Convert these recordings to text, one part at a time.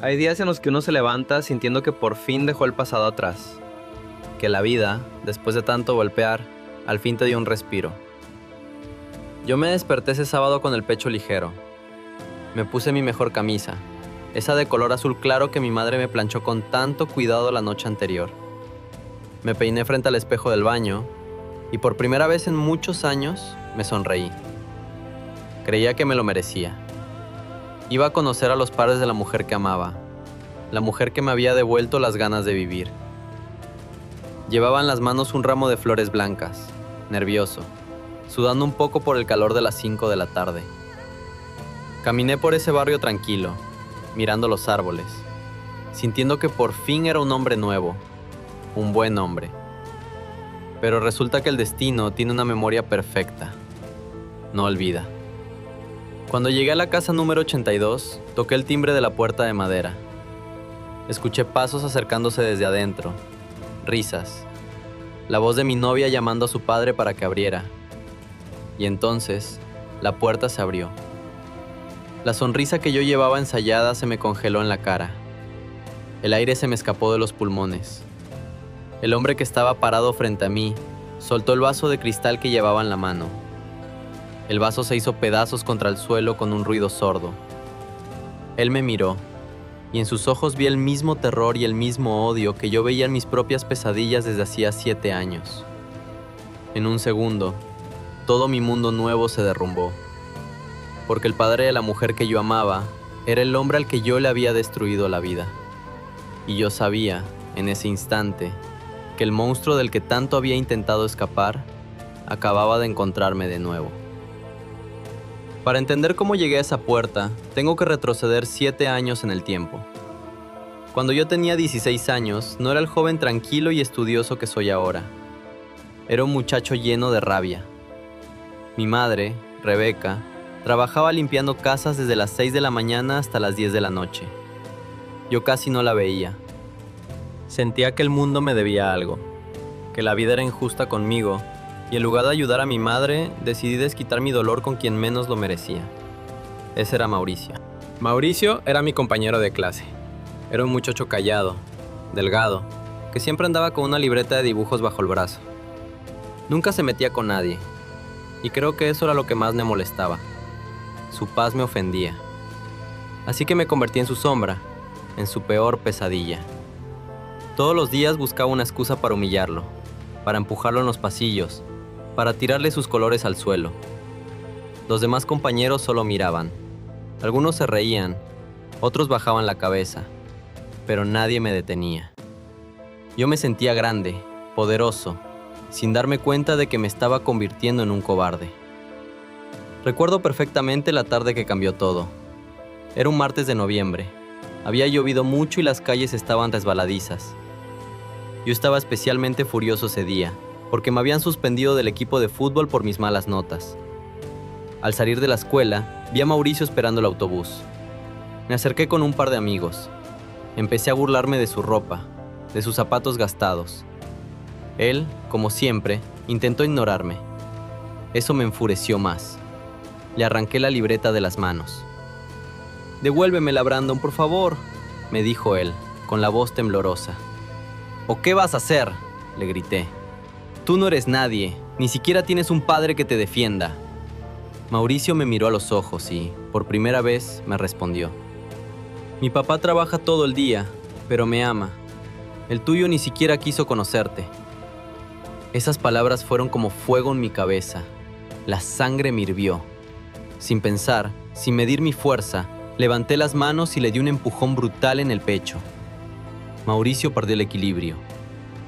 Hay días en los que uno se levanta sintiendo que por fin dejó el pasado atrás, que la vida, después de tanto golpear, al fin te dio un respiro. Yo me desperté ese sábado con el pecho ligero. Me puse mi mejor camisa, esa de color azul claro que mi madre me planchó con tanto cuidado la noche anterior. Me peiné frente al espejo del baño y por primera vez en muchos años me sonreí. Creía que me lo merecía. Iba a conocer a los padres de la mujer que amaba, la mujer que me había devuelto las ganas de vivir. Llevaba en las manos un ramo de flores blancas, nervioso, sudando un poco por el calor de las 5 de la tarde. Caminé por ese barrio tranquilo, mirando los árboles, sintiendo que por fin era un hombre nuevo, un buen hombre. Pero resulta que el destino tiene una memoria perfecta. No olvida. Cuando llegué a la casa número 82, toqué el timbre de la puerta de madera. Escuché pasos acercándose desde adentro, risas, la voz de mi novia llamando a su padre para que abriera. Y entonces, la puerta se abrió. La sonrisa que yo llevaba ensayada se me congeló en la cara. El aire se me escapó de los pulmones. El hombre que estaba parado frente a mí soltó el vaso de cristal que llevaba en la mano. El vaso se hizo pedazos contra el suelo con un ruido sordo. Él me miró, y en sus ojos vi el mismo terror y el mismo odio que yo veía en mis propias pesadillas desde hacía 7 años. En un segundo, todo mi mundo nuevo se derrumbó, porque el padre de la mujer que yo amaba era el hombre al que yo le había destruido la vida. Y yo sabía, en ese instante, que el monstruo del que tanto había intentado escapar acababa de encontrarme de nuevo. Para entender cómo llegué a esa puerta, tengo que retroceder 7 años en el tiempo. Cuando yo tenía 16 años, no era el joven tranquilo y estudioso que soy ahora. Era un muchacho lleno de rabia. Mi madre, Rebeca, trabajaba limpiando casas desde las 6 de la mañana hasta las 10 de la noche. Yo casi no la veía. Sentía que el mundo me debía algo, que la vida era injusta conmigo, y en lugar de ayudar a mi madre, decidí desquitar mi dolor con quien menos lo merecía. Ese era Mauricio. Mauricio era mi compañero de clase. Era un muchacho callado, delgado, que siempre andaba con una libreta de dibujos bajo el brazo. Nunca se metía con nadie, y creo que eso era lo que más me molestaba. Su paz me ofendía. Así que me convertí en su sombra, en su peor pesadilla. Todos los días buscaba una excusa para humillarlo, para empujarlo en los pasillos, para tirarle sus colores al suelo. Los demás compañeros solo miraban. Algunos se reían, otros bajaban la cabeza, pero nadie me detenía. Yo me sentía grande, poderoso, sin darme cuenta de que me estaba convirtiendo en un cobarde. Recuerdo perfectamente la tarde que cambió todo. Era un martes de noviembre. Había llovido mucho y las calles estaban resbaladizas. Yo estaba especialmente furioso ese día, porque me habían suspendido del equipo de fútbol por mis malas notas. Al salir de la escuela, vi a Mauricio esperando el autobús. Me acerqué con un par de amigos. Empecé a burlarme de su ropa, de sus zapatos gastados. Él, como siempre, intentó ignorarme. Eso me enfureció más. Le arranqué la libreta de las manos. «Devuélvemela, Brandon, por favor», me dijo él, con la voz temblorosa. «¿O qué vas a hacer?», le grité. «Tú no eres nadie, ni siquiera tienes un padre que te defienda». Mauricio me miró a los ojos y, por primera vez, me respondió. «Mi papá trabaja todo el día, pero me ama. El tuyo ni siquiera quiso conocerte». Esas palabras fueron como fuego en mi cabeza. La sangre me hirvió. Sin pensar, sin medir mi fuerza, levanté las manos y le di un empujón brutal en el pecho. Mauricio perdió el equilibrio.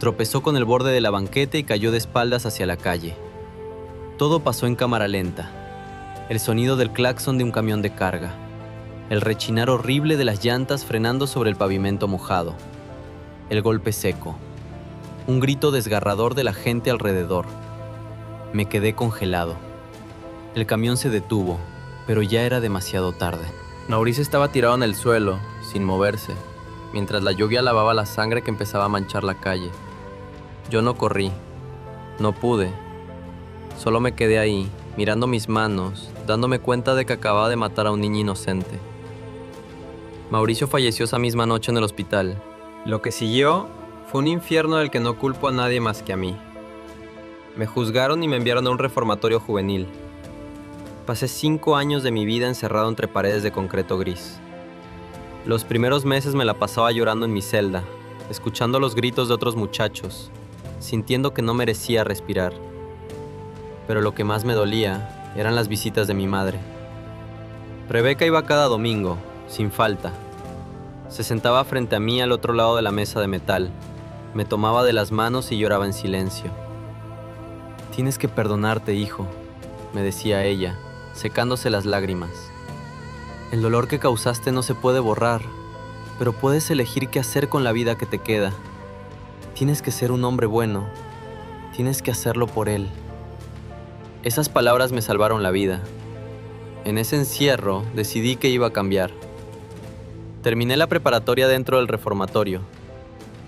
Tropezó con el borde de la banqueta y cayó de espaldas hacia la calle. Todo pasó en cámara lenta. El sonido del claxon de un camión de carga. El rechinar horrible de las llantas frenando sobre el pavimento mojado. El golpe seco. Un grito desgarrador de la gente alrededor. Me quedé congelado. El camión se detuvo, pero ya era demasiado tarde. Mauricio estaba tirado en el suelo, sin moverse, mientras la lluvia lavaba la sangre que empezaba a manchar la calle. Yo no corrí, no pude. Solo me quedé ahí, mirando mis manos, dándome cuenta de que acababa de matar a un niño inocente. Mauricio falleció esa misma noche en el hospital. Lo que siguió fue un infierno del que no culpo a nadie más que a mí. Me juzgaron y me enviaron a un reformatorio juvenil. Pasé 5 años de mi vida encerrado entre paredes de concreto gris. Los primeros meses me la pasaba llorando en mi celda, escuchando los gritos de otros muchachos, sintiendo que no merecía respirar. Pero lo que más me dolía eran las visitas de mi madre. Rebeca iba cada domingo, sin falta. Se sentaba frente a mí al otro lado de la mesa de metal, me tomaba de las manos y lloraba en silencio. «Tienes que perdonarte, hijo», me decía ella, secándose las lágrimas. «El dolor que causaste no se puede borrar, pero puedes elegir qué hacer con la vida que te queda. Tienes que ser un hombre bueno, tienes que hacerlo por él». Esas palabras me salvaron la vida. En ese encierro decidí que iba a cambiar. Terminé la preparatoria dentro del reformatorio.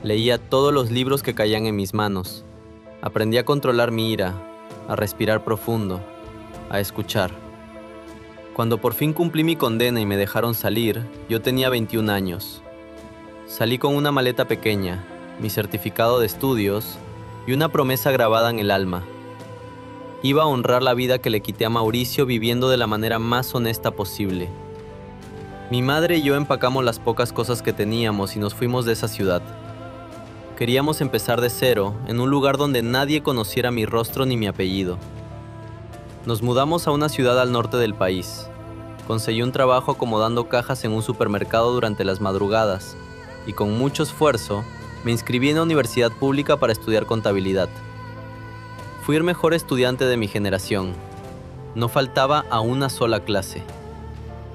Leía todos los libros que caían en mis manos. Aprendí a controlar mi ira, a respirar profundo, a escuchar. Cuando por fin cumplí mi condena y me dejaron salir, yo tenía 21 años. Salí con una maleta pequeña, mi certificado de estudios y una promesa grabada en el alma. Iba a honrar la vida que le quité a Mauricio viviendo de la manera más honesta posible. Mi madre y yo empacamos las pocas cosas que teníamos y nos fuimos de esa ciudad. Queríamos empezar de cero, en un lugar donde nadie conociera mi rostro ni mi apellido. Nos mudamos a una ciudad al norte del país. Conseguí un trabajo acomodando cajas en un supermercado durante las madrugadas y con mucho esfuerzo me inscribí en la universidad pública para estudiar contabilidad. Fui el mejor estudiante de mi generación. No faltaba a una sola clase.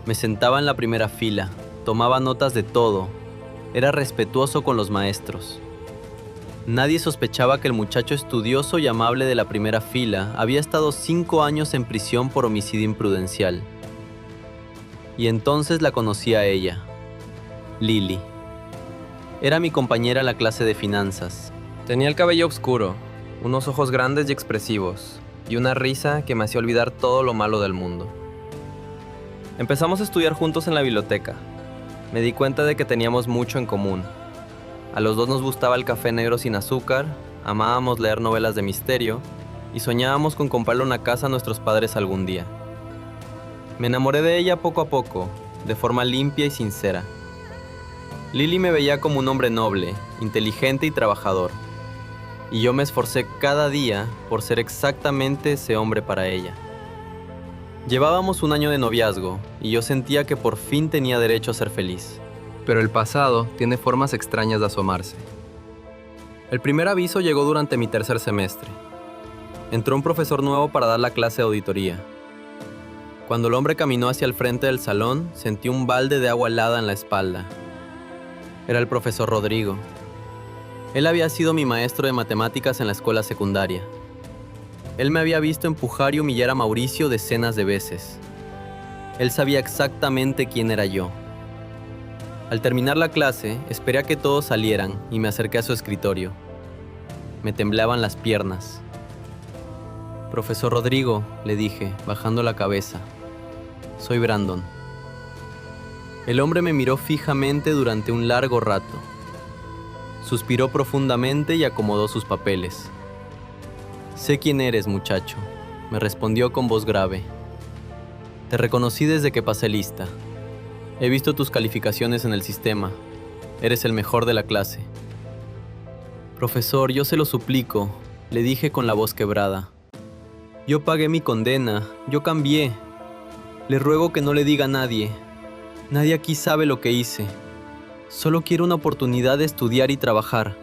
Me sentaba en la primera fila, tomaba notas de todo, era respetuoso con los maestros. Nadie sospechaba que el muchacho estudioso y amable de la primera fila había estado 5 años en prisión por homicidio imprudencial. Y entonces la conocí a ella, Lili. Era mi compañera en la clase de finanzas. Tenía el cabello oscuro, unos ojos grandes y expresivos, y una risa que me hacía olvidar todo lo malo del mundo. Empezamos a estudiar juntos en la biblioteca. Me di cuenta de que teníamos mucho en común. A los dos nos gustaba el café negro sin azúcar, amábamos leer novelas de misterio y soñábamos con comprarle una casa a nuestros padres algún día. Me enamoré de ella poco a poco, de forma limpia y sincera. Lili me veía como un hombre noble, inteligente y trabajador, y yo me esforcé cada día por ser exactamente ese hombre para ella. Llevábamos 1 año de noviazgo y yo sentía que por fin tenía derecho a ser feliz. Pero el pasado tiene formas extrañas de asomarse. El primer aviso llegó durante mi 3er semestre. Entró un profesor nuevo para dar la clase de auditoría. Cuando el hombre caminó hacia el frente del salón, sentí un balde de agua helada en la espalda. Era el profesor Rodrigo. Él había sido mi maestro de matemáticas en la escuela secundaria. Él me había visto empujar y humillar a Mauricio decenas de veces. Él sabía exactamente quién era yo. Al terminar la clase, esperé a que todos salieran y me acerqué a su escritorio. Me temblaban las piernas. «Profesor Rodrigo», le dije, bajando la cabeza. «Soy Brandon». El hombre me miró fijamente durante un largo rato. Suspiró profundamente y acomodó sus papeles. «Sé quién eres, muchacho», me respondió con voz grave. «Te reconocí desde que pasé lista. He visto tus calificaciones en el sistema. Eres el mejor de la clase». «Profesor, yo se lo suplico», le dije con la voz quebrada. «Yo pagué mi condena, yo cambié. Le ruego que no le diga a nadie. Nadie aquí sabe lo que hice. Solo quiero una oportunidad de estudiar y trabajar».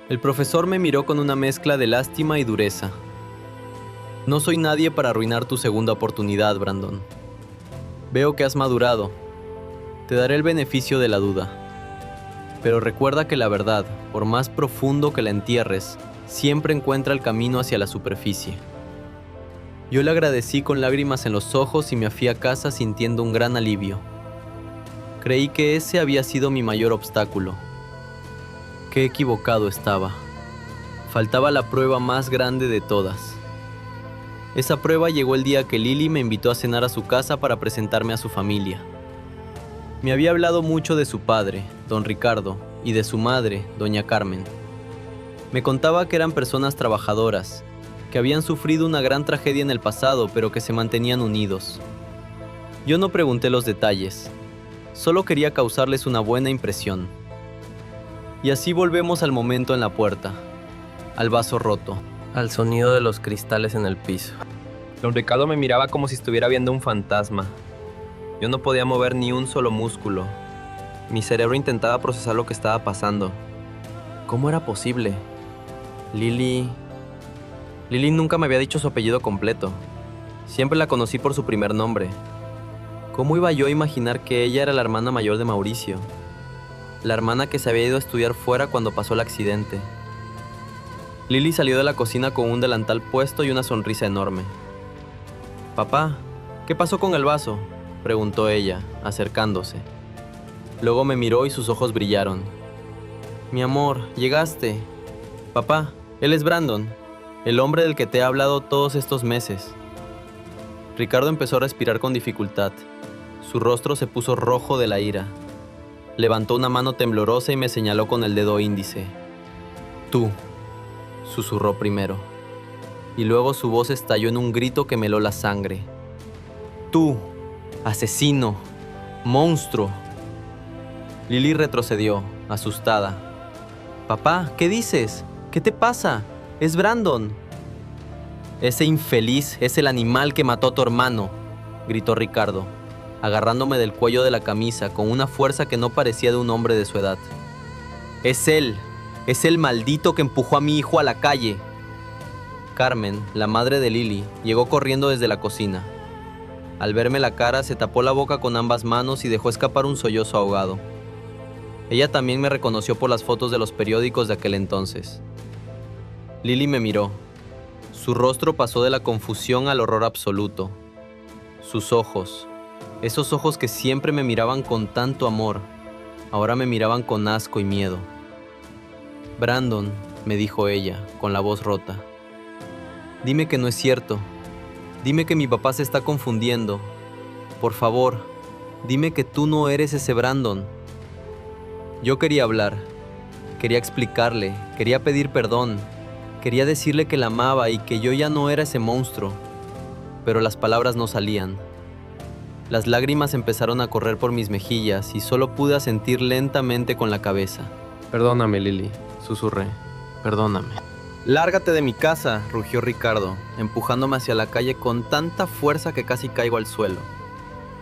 El profesor me miró con una mezcla de lástima y dureza. «No soy nadie para arruinar tu segunda oportunidad, Brandon. Veo que has madurado. Te daré el beneficio de la duda. Pero recuerda que la verdad, por más profundo que la entierres, siempre encuentra el camino hacia la superficie». Yo le agradecí con lágrimas en los ojos y me fui a casa sintiendo un gran alivio. Creí que ese había sido mi mayor obstáculo. Qué equivocado estaba. Faltaba la prueba más grande de todas. Esa prueba llegó el día que Lili me invitó a cenar a su casa para presentarme a su familia. Me había hablado mucho de su padre, don Ricardo, y de su madre, doña Carmen. Me contaba que eran personas trabajadoras, que habían sufrido una gran tragedia en el pasado, pero que se mantenían unidos. Yo no pregunté los detalles, solo quería causarles una buena impresión. Y así volvemos al momento en la puerta, al vaso roto, al sonido de los cristales en el piso. Don Ricardo me miraba como si estuviera viendo un fantasma. Yo no podía mover ni un solo músculo. Mi cerebro intentaba procesar lo que estaba pasando. ¿Cómo era posible? Lily nunca me había dicho su apellido completo. Siempre la conocí por su primer nombre. ¿Cómo iba yo a imaginar que ella era la hermana mayor de Mauricio? La hermana que se había ido a estudiar fuera cuando pasó el accidente. Lily salió de la cocina con un delantal puesto y una sonrisa enorme. «Papá, ¿qué pasó con el vaso?», preguntó ella, acercándose. Luego me miró y sus ojos brillaron. «Mi amor, llegaste. Papá, él es Brandon, el hombre del que te he hablado todos estos meses». Ricardo empezó a respirar con dificultad. Su rostro se puso rojo de la ira. Levantó una mano temblorosa y me señaló con el dedo índice. «Tú», susurró primero, y luego su voz estalló en un grito que me heló la sangre. «Tú, asesino, monstruo». Lily retrocedió, asustada. «Papá, ¿qué dices? ¿Qué te pasa? Es Brandon». «Ese infeliz es el animal que mató a tu hermano», gritó Ricardo, agarrándome del cuello de la camisa con una fuerza que no parecía de un hombre de su edad. «Es él el maldito que empujó a mi hijo a la calle». Carmen, la madre de Lily, llegó corriendo desde la cocina. Al verme la cara, se tapó la boca con ambas manos y dejó escapar un sollozo ahogado. Ella también me reconoció por las fotos de los periódicos de aquel entonces. Lily me miró. Su rostro pasó de la confusión al horror absoluto. Sus ojos, esos ojos que siempre me miraban con tanto amor, ahora me miraban con asco y miedo. «Brandon», me dijo ella, con la voz rota. «Dime que no es cierto. Dime que mi papá se está confundiendo. Por favor, dime que tú no eres ese Brandon». Yo quería hablar. Quería explicarle, quería pedir perdón. Quería decirle que la amaba y que yo ya no era ese monstruo. Pero las palabras no salían. Las lágrimas empezaron a correr por mis mejillas y solo pude asentir lentamente con la cabeza. «Perdóname, Lily», susurré. «Perdóname». «Lárgate de mi casa», rugió Ricardo, empujándome hacia la calle con tanta fuerza que casi caigo al suelo.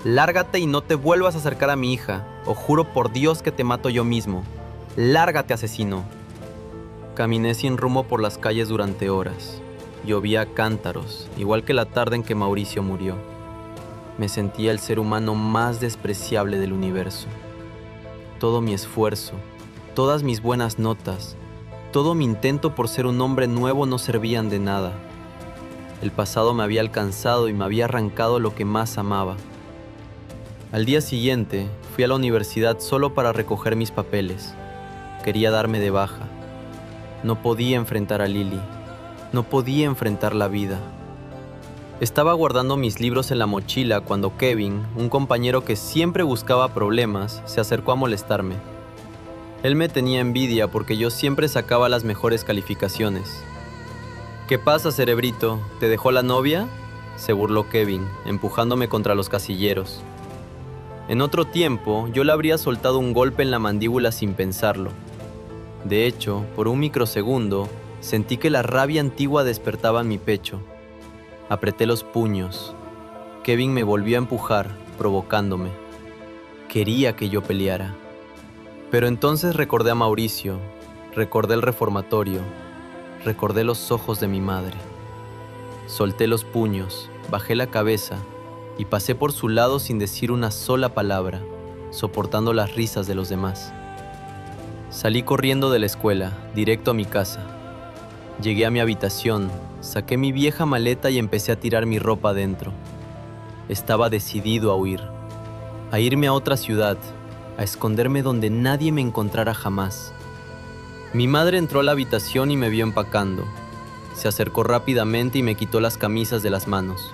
«Lárgate y no te vuelvas a acercar a mi hija, o juro por Dios que te mato yo mismo. Lárgate, asesino». Caminé sin rumbo por las calles durante horas. Llovía a cántaros, igual que la tarde en que Mauricio murió. Me sentía el ser humano más despreciable del universo. Todo mi esfuerzo, todas mis buenas notas, todo mi intento por ser un hombre nuevo no servían de nada. El pasado me había alcanzado y me había arrancado lo que más amaba. Al día siguiente, fui a la universidad solo para recoger mis papeles. Quería darme de baja. No podía enfrentar a Lily. No podía enfrentar la vida. Estaba guardando mis libros en la mochila cuando Kevin, un compañero que siempre buscaba problemas, se acercó a molestarme. Él me tenía envidia porque yo siempre sacaba las mejores calificaciones. «¿Qué pasa, cerebrito? ¿Te dejó la novia?», se burló Kevin, empujándome contra los casilleros. En otro tiempo, yo le habría soltado un golpe en la mandíbula sin pensarlo. De hecho, por un microsegundo, sentí que la rabia antigua despertaba en mi pecho. Apreté los puños. Kevin me volvió a empujar, provocándome. Quería que yo peleara. Pero entonces recordé a Mauricio, recordé el reformatorio, recordé los ojos de mi madre. Solté los puños, bajé la cabeza y pasé por su lado sin decir una sola palabra, soportando las risas de los demás. Salí corriendo de la escuela, directo a mi casa. Llegué a mi habitación, saqué mi vieja maleta y empecé a tirar mi ropa adentro. Estaba decidido a huir, a irme a otra ciudad, a esconderme donde nadie me encontrara jamás. Mi madre entró a la habitación y me vio empacando. Se acercó rápidamente y me quitó las camisas de las manos.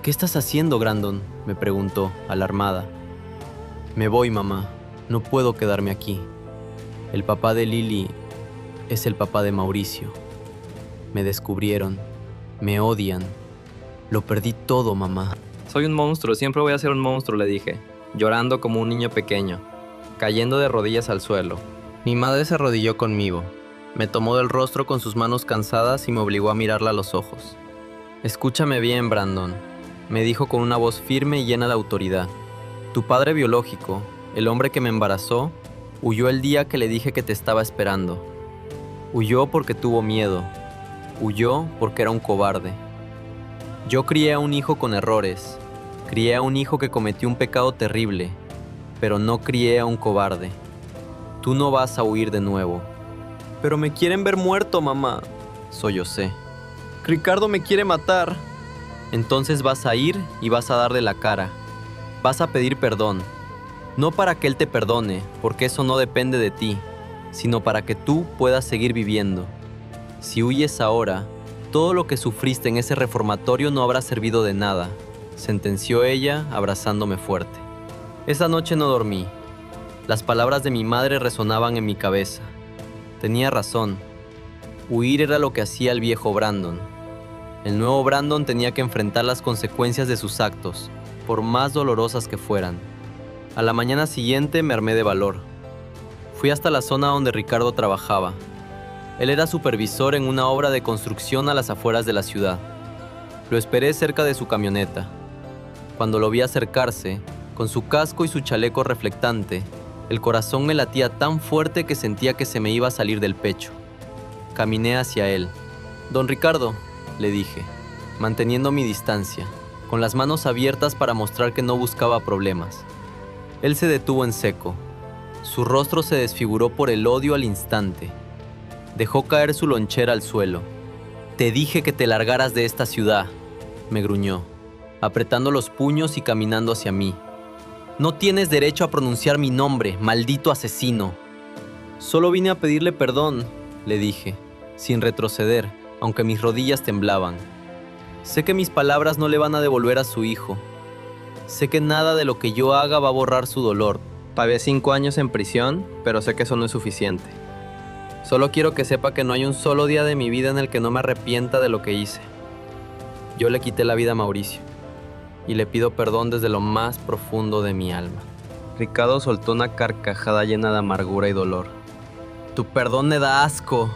«¿Qué estás haciendo, Brandon?», me preguntó, alarmada. Me voy, mamá. No puedo quedarme aquí. El papá de Lily es el papá de Mauricio. Me descubrieron. Me odian. Lo perdí todo, mamá. Soy un monstruo, siempre voy a ser un monstruo, le dije, llorando como un niño pequeño, cayendo de rodillas al suelo. Mi madre se arrodilló conmigo. Me tomó del rostro con sus manos cansadas y me obligó a mirarla a los ojos. Escúchame bien, Brandon, me dijo con una voz firme y llena de autoridad. Tu padre biológico, el hombre que me embarazó, huyó el día que le dije que te estaba esperando. Huyó porque tuvo miedo. Huyó porque era un cobarde. Yo crié a un hijo con errores. Crié a un hijo que cometió un pecado terrible, pero no crié a un cobarde. Tú no vas a huir de nuevo. Pero me quieren ver muerto, mamá. Sollocé. Ricardo me quiere matar. Entonces vas a ir y vas a darle la cara. Vas a pedir perdón. No para que él te perdone, porque eso no depende de ti, sino para que tú puedas seguir viviendo. Si huyes ahora, todo lo que sufriste en ese reformatorio no habrá servido de nada, sentenció ella, abrazándome fuerte. Esa noche no dormí. Las palabras de mi madre resonaban en mi cabeza. Tenía razón. Huir era lo que hacía el viejo Brandon. El nuevo Brandon tenía que enfrentar las consecuencias de sus actos, por más dolorosas que fueran. A la mañana siguiente me armé de valor. Fui hasta la zona donde Ricardo trabajaba. Él era supervisor en una obra de construcción a las afueras de la ciudad. Lo esperé cerca de su camioneta. Cuando lo vi acercarse, con su casco y su chaleco reflectante, el corazón me latía tan fuerte que sentía que se me iba a salir del pecho. Caminé hacia él. «Don Ricardo», le dije, manteniendo mi distancia, con las manos abiertas para mostrar que no buscaba problemas. Él se detuvo en seco. Su rostro se desfiguró por el odio al instante. Dejó caer su lonchera al suelo. «Te dije que te largaras de esta ciudad», me gruñó, apretando los puños y caminando hacia mí. «No tienes derecho a pronunciar mi nombre, maldito asesino». «Solo vine a pedirle perdón», le dije, sin retroceder, aunque mis rodillas temblaban. Sé que mis palabras no le van a devolver a su hijo. Sé que nada de lo que yo haga va a borrar su dolor. Pagué 5 años en prisión, pero sé que eso no es suficiente. Solo quiero que sepa que no hay un solo día de mi vida en el que no me arrepienta de lo que hice. Yo le quité la vida a Mauricio, y le pido perdón desde lo más profundo de mi alma. Ricardo soltó una carcajada llena de amargura y dolor. Tu perdón me da asco.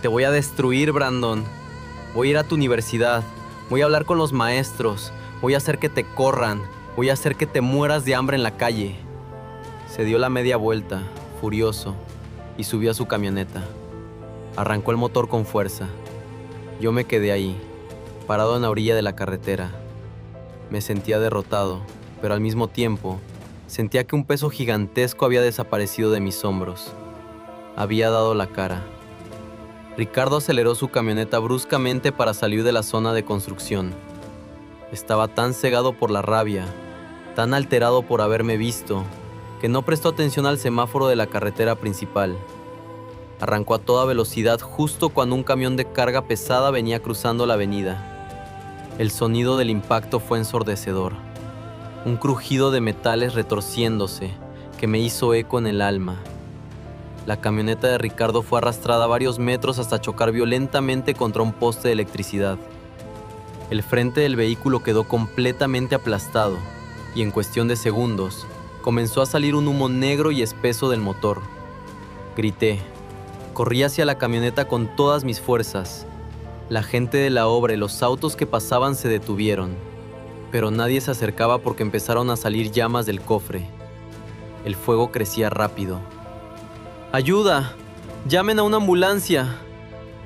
Te voy a destruir, Brandon. Voy a ir a tu universidad. Voy a hablar con los maestros. Voy a hacer que te corran. Voy a hacer que te mueras de hambre en la calle. Se dio la media vuelta, furioso, y subió a su camioneta. Arrancó el motor con fuerza. Yo me quedé ahí, parado en la orilla de la carretera. Me sentía derrotado, pero al mismo tiempo, sentía que un peso gigantesco había desaparecido de mis hombros. Había dado la cara. Ricardo aceleró su camioneta bruscamente para salir de la zona de construcción. Estaba tan cegado por la rabia, tan alterado por haberme visto, que no prestó atención al semáforo de la carretera principal. Arrancó a toda velocidad justo cuando un camión de carga pesada venía cruzando la avenida. El sonido del impacto fue ensordecedor. Un crujido de metales retorciéndose que me hizo eco en el alma. La camioneta de Ricardo fue arrastrada varios metros hasta chocar violentamente contra un poste de electricidad. El frente del vehículo quedó completamente aplastado y en cuestión de segundos comenzó a salir un humo negro y espeso del motor. Grité. Corrí hacia la camioneta con todas mis fuerzas. La gente de la obra y los autos que pasaban se detuvieron, pero nadie se acercaba porque empezaron a salir llamas del cofre. El fuego crecía rápido. ¡Ayuda! ¡Llamen a una ambulancia!,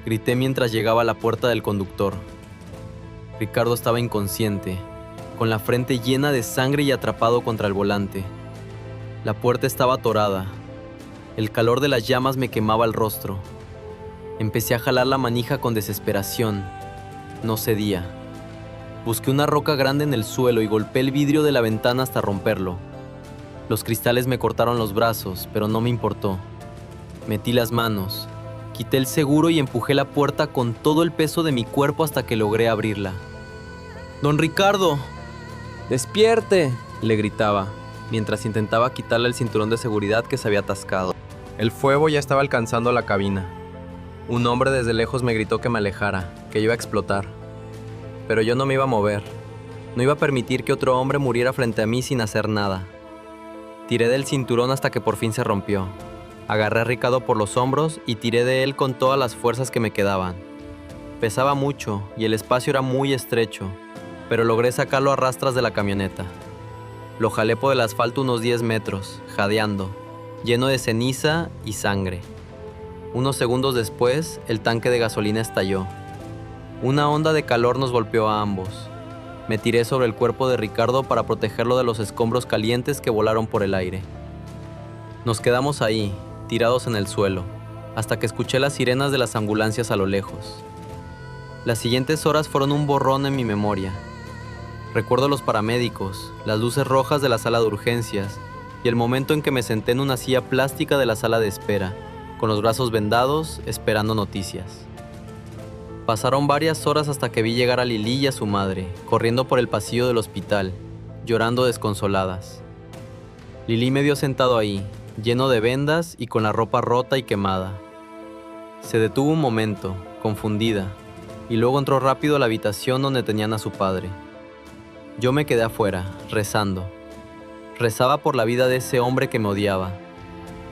grité mientras llegaba a la puerta del conductor. Ricardo estaba inconsciente, con la frente llena de sangre y atrapado contra el volante. La puerta estaba atorada. El calor de las llamas me quemaba el rostro. Empecé a jalar la manija con desesperación. No cedía. Busqué una roca grande en el suelo y golpeé el vidrio de la ventana hasta romperlo. Los cristales me cortaron los brazos, pero no me importó. Metí las manos, quité el seguro y empujé la puerta con todo el peso de mi cuerpo hasta que logré abrirla. ¡Don Ricardo! ¡Despierte!, le gritaba. mientras intentaba quitarle el cinturón de seguridad que se había atascado. El fuego ya estaba alcanzando la cabina. Un hombre desde lejos me gritó que me alejara, que iba a explotar. Pero yo no me iba a mover. No iba a permitir que otro hombre muriera frente a mí sin hacer nada. Tiré del cinturón hasta que por fin se rompió. Agarré a Ricardo por los hombros y tiré de él con todas las fuerzas que me quedaban. Pesaba mucho y el espacio era muy estrecho, pero logré sacarlo a rastras de la camioneta. Lo jalé por el asfalto unos 10 metros, jadeando, lleno de ceniza y sangre. Unos segundos después, el tanque de gasolina estalló. Una onda de calor nos golpeó a ambos. Me tiré sobre el cuerpo de Ricardo para protegerlo de los escombros calientes que volaron por el aire. Nos quedamos ahí, tirados en el suelo, hasta que escuché las sirenas de las ambulancias a lo lejos. Las siguientes horas fueron un borrón en mi memoria. Recuerdo los paramédicos, las luces rojas de la sala de urgencias y el momento en que me senté en una silla plástica de la sala de espera, con los brazos vendados, esperando noticias. Pasaron varias horas hasta que vi llegar a Lili y a su madre, corriendo por el pasillo del hospital, llorando desconsoladas. Lili me vio sentado ahí, lleno de vendas y con la ropa rota y quemada. Se detuvo un momento, confundida, y luego entró rápido a la habitación donde tenían a su padre. Yo me quedé afuera, rezando. Rezaba por la vida de ese hombre que me odiaba.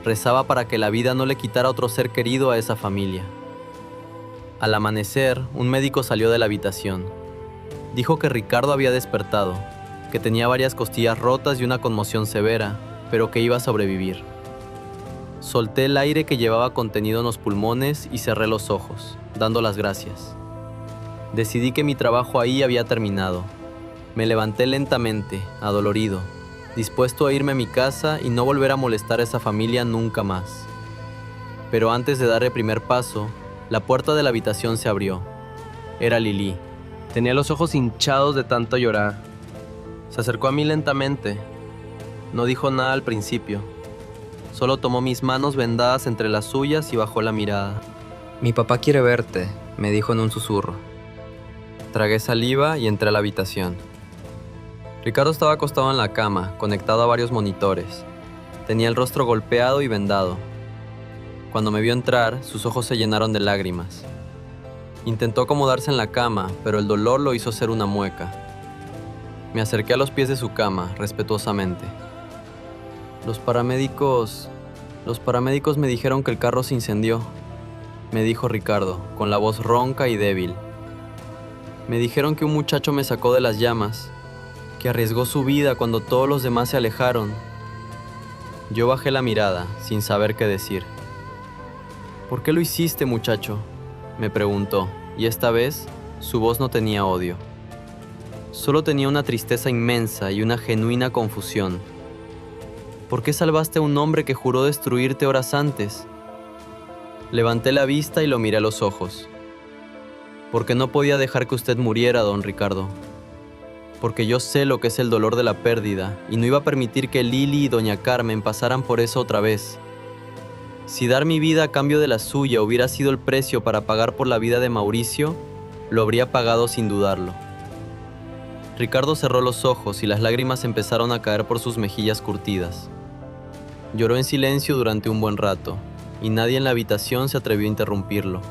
Rezaba para que la vida no le quitara otro ser querido a esa familia. Al amanecer, un médico salió de la habitación. Dijo que Ricardo había despertado, que tenía varias costillas rotas y una conmoción severa, pero que iba a sobrevivir. Solté el aire que llevaba contenido en los pulmones y cerré los ojos, dando las gracias. Decidí que mi trabajo ahí había terminado. Me levanté lentamente, adolorido, dispuesto a irme a mi casa y no volver a molestar a esa familia nunca más. Pero antes de dar el primer paso, la puerta de la habitación se abrió. Era Lili. Tenía los ojos hinchados de tanto llorar. Se acercó a mí lentamente. No dijo nada al principio. Solo tomó mis manos vendadas entre las suyas y bajó la mirada. «Mi papá quiere verte», me dijo en un susurro. Tragué saliva y entré a la habitación. Ricardo estaba acostado en la cama, conectado a varios monitores. Tenía el rostro golpeado y vendado. Cuando me vio entrar, sus ojos se llenaron de lágrimas. Intentó acomodarse en la cama, pero el dolor lo hizo hacer una mueca. Me acerqué a los pies de su cama, respetuosamente. Los paramédicos me dijeron que el carro se incendió, me dijo Ricardo, con la voz ronca y débil. Me dijeron que un muchacho me sacó de las llamas, que arriesgó su vida cuando todos los demás se alejaron. Yo bajé la mirada, sin saber qué decir. «¿Por qué lo hiciste, muchacho?», me preguntó, y esta vez su voz no tenía odio. Solo tenía una tristeza inmensa y una genuina confusión. «¿Por qué salvaste a un hombre que juró destruirte horas antes?». Levanté la vista y lo miré a los ojos. «Porque no podía dejar que usted muriera, don Ricardo. Porque yo sé lo que es el dolor de la pérdida y no iba a permitir que Lili y doña Carmen pasaran por eso otra vez. Si dar mi vida a cambio de la suya hubiera sido el precio para pagar por la vida de Mauricio, lo habría pagado sin dudarlo». Ricardo cerró los ojos y las lágrimas empezaron a caer por sus mejillas curtidas. Lloró en silencio durante un buen rato, y nadie en la habitación se atrevió a interrumpirlo.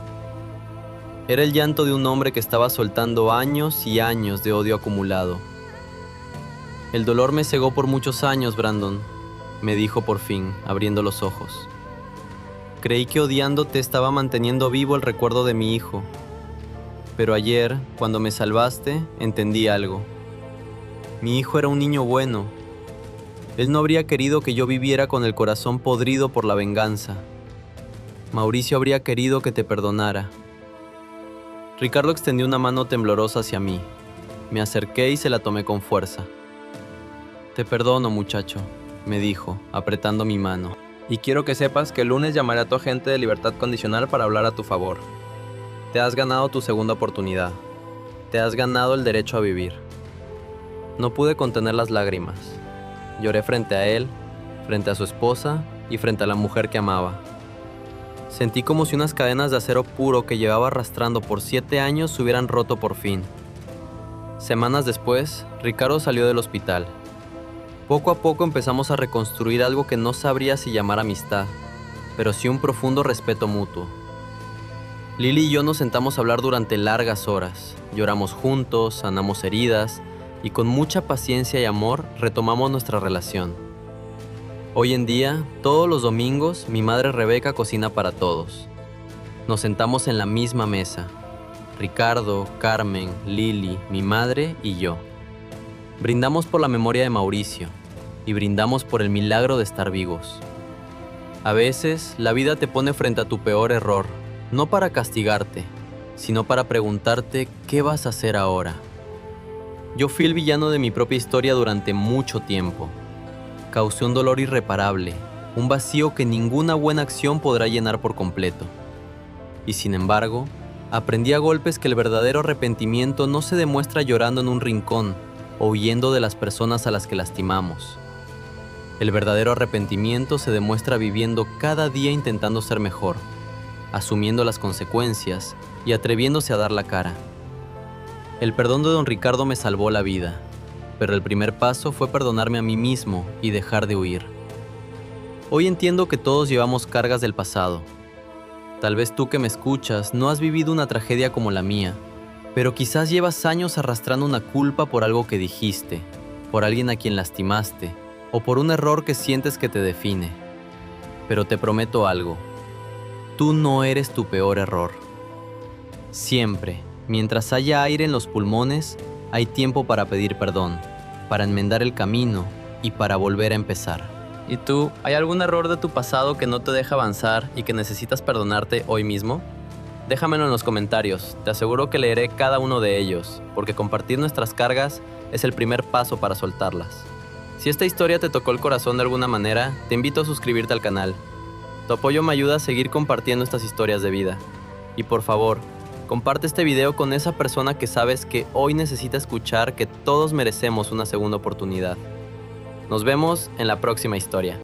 Era el llanto de un hombre que estaba soltando años y años de odio acumulado. «El dolor me cegó por muchos años, Brandon», me dijo por fin, abriendo los ojos. «Creí que odiándote estaba manteniendo vivo el recuerdo de mi hijo. Pero ayer, cuando me salvaste, entendí algo. Mi hijo era un niño bueno. Él no habría querido que yo viviera con el corazón podrido por la venganza. Mauricio habría querido que te perdonara». Ricardo extendió una mano temblorosa hacia mí. Me acerqué y se la tomé con fuerza. «Te perdono, muchacho», me dijo, apretando mi mano. Y quiero que sepas que el lunes llamaré a tu agente de libertad condicional para hablar a tu favor. Te has ganado tu segunda oportunidad. Te has ganado el derecho a vivir». No pude contener las lágrimas. Lloré frente a él, frente a su esposa y frente a la mujer que amaba. Sentí como si unas cadenas de acero puro que llevaba arrastrando por 7 años se hubieran roto por fin. Semanas después, Ricardo salió del hospital. Poco a poco empezamos a reconstruir algo que no sabría si llamar amistad, pero sí un profundo respeto mutuo. Lily y yo nos sentamos a hablar durante largas horas, lloramos juntos, sanamos heridas y con mucha paciencia y amor retomamos nuestra relación. Hoy en día, todos los domingos, mi madre Rebeca cocina para todos. Nos sentamos en la misma mesa, Ricardo, Carmen, Lily, mi madre y yo. Brindamos por la memoria de Mauricio y brindamos por el milagro de estar vivos. A veces, la vida te pone frente a tu peor error, no para castigarte, sino para preguntarte qué vas a hacer ahora. Yo fui el villano de mi propia historia durante mucho tiempo. Causé un dolor irreparable, un vacío que ninguna buena acción podrá llenar por completo. Y sin embargo, aprendí a golpes que el verdadero arrepentimiento no se demuestra llorando en un rincón o huyendo de las personas a las que lastimamos. El verdadero arrepentimiento se demuestra viviendo cada día intentando ser mejor, asumiendo las consecuencias y atreviéndose a dar la cara. El perdón de don Ricardo me salvó la vida, pero el primer paso fue perdonarme a mí mismo y dejar de huir. Hoy entiendo que todos llevamos cargas del pasado. Tal vez tú que me escuchas no has vivido una tragedia como la mía, pero quizás llevas años arrastrando una culpa por algo que dijiste, por alguien a quien lastimaste, o por un error que sientes que te define. Pero te prometo algo, tú no eres tu peor error. Siempre, mientras haya aire en los pulmones, hay tiempo para pedir perdón, para enmendar el camino y para volver a empezar. ¿Y tú, hay algún error de tu pasado que no te deja avanzar y que necesitas perdonarte hoy mismo? Déjamelo en los comentarios, te aseguro que leeré cada uno de ellos, porque compartir nuestras cargas es el primer paso para soltarlas. Si esta historia te tocó el corazón de alguna manera, te invito a suscribirte al canal. Tu apoyo me ayuda a seguir compartiendo estas historias de vida. Y por favor, comparte este video con esa persona que sabes que hoy necesita escuchar que todos merecemos una segunda oportunidad. Nos vemos en la próxima historia.